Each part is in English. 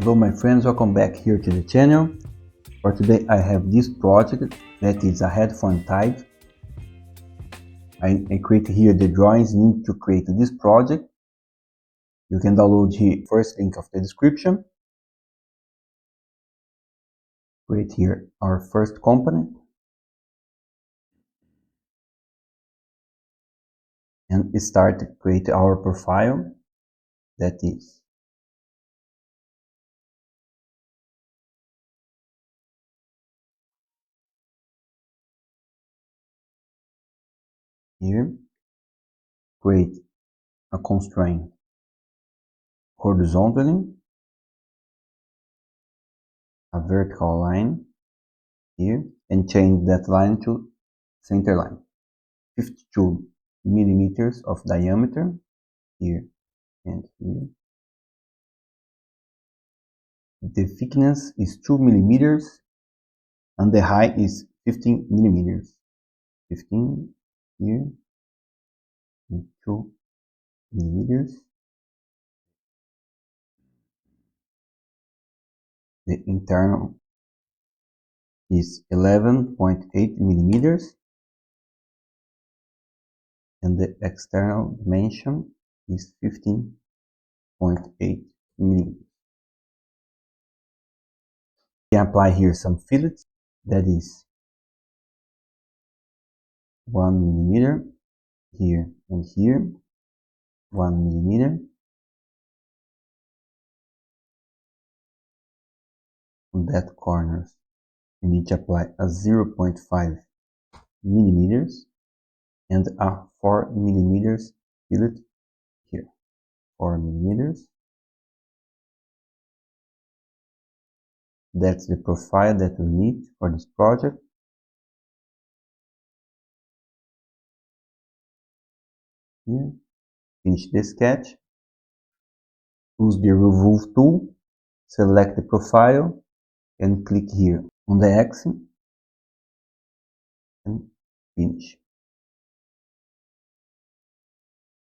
Hello my friends, welcome back here to the channel. For today I have this project that is a headphone type. I create here the drawings needed to create this project. You can download here first link of the description. Create here our first component and start to create our profile, that is here. Create a constraint horizontally, a vertical line here, and change that line to center line. 52 millimeters of diameter here and here. The thickness is 2 millimeters and the height is 15 millimeters. 15 here and 2 millimeters. The internal is 11.8 millimeters and the external dimension is 15.8 millimeters. We can apply here some fillets, that is 1 millimeter here and here, 1 millimeter. On that corners we need to apply a 0.5 millimeters and a 4 millimeters fillet here. 4 millimeters. That's the profile that we need for this project. Here, finish the sketch. Use the remove tool, select the profile and click here on the X and finish.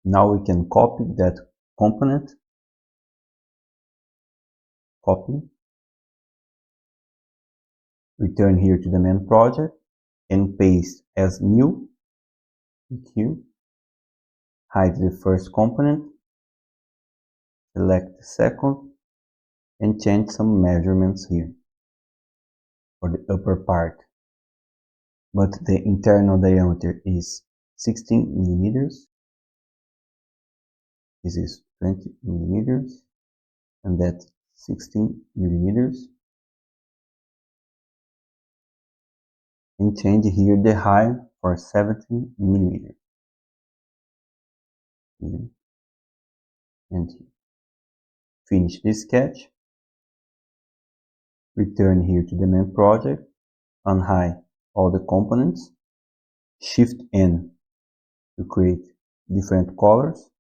Now we can copy that component. Copy. Return here to the main project and paste as new. Here. Hide the first component. Select the second and change some measurements here for the upper part. But the internal diameter is 16 millimeters. This is 20 millimeters and that's 16 millimeters. And change here the height for 17 millimeters. Here and here. Finish this sketch. Return here to the main project. Unhide all the components. Shift N to create different colors.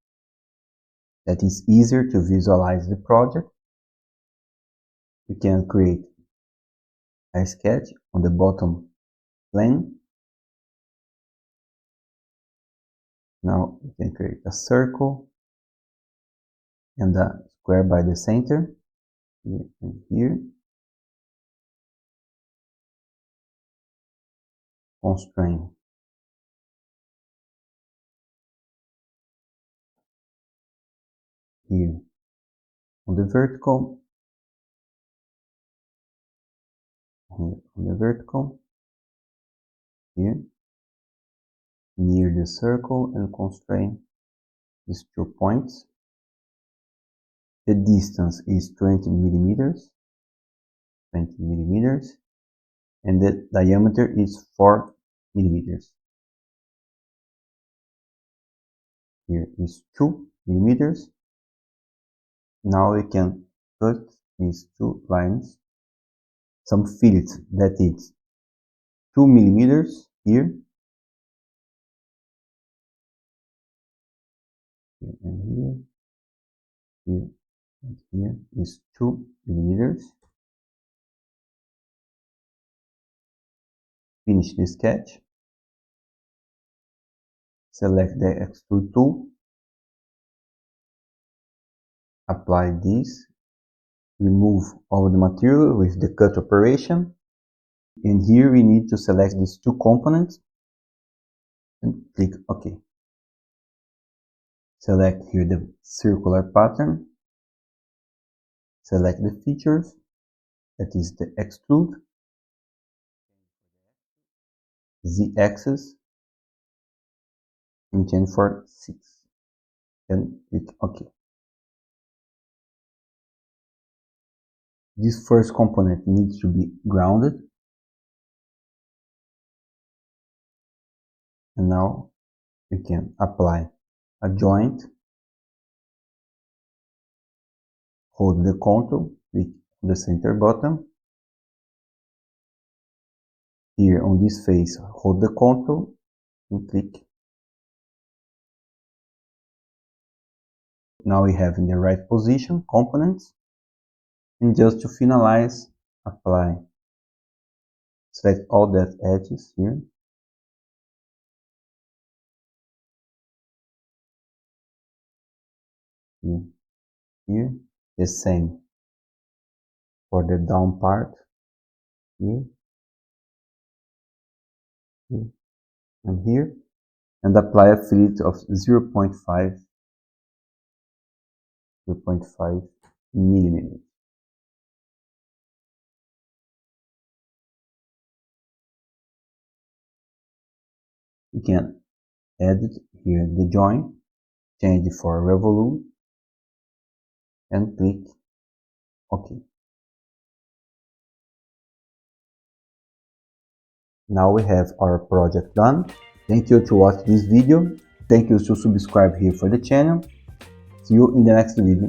That is easier to visualize the project. You can create a sketch on the bottom plane. Now you can create a circle and a square by the center, here and here. Constraint. Here on the vertical, here on the vertical, here near the circle, and constrain these 2 points. The distance is 20 millimeters, and the diameter is 4 millimeters. Here is 2 millimeters. Now we can cut these 2 lines, some fillets, that is 2 millimeters here, here and here, here and here is 2 millimeters. Finish the sketch. Select the extrude tool. Apply this remove all the material with the cut operation. And here we need to select these two components and click OK. Select here the circular pattern. Select the features, that is the extrude, Z-axis, and change for 6. And click OK. This first component needs to be grounded. And now you can apply a joint. Hold the control, click on the center button. Here on this face, hold the control and click. Now we have in the right position components. And just to finalize, apply. Select all that edges here. Here. The same for the down part. Here. And here. And apply a fillet of 0.5 millimeters. You can edit here the joint, change it for revolute, and click OK. Now we have our project done. Thank you to watch this video. Thank you to subscribe here for the channel. See you in the next video.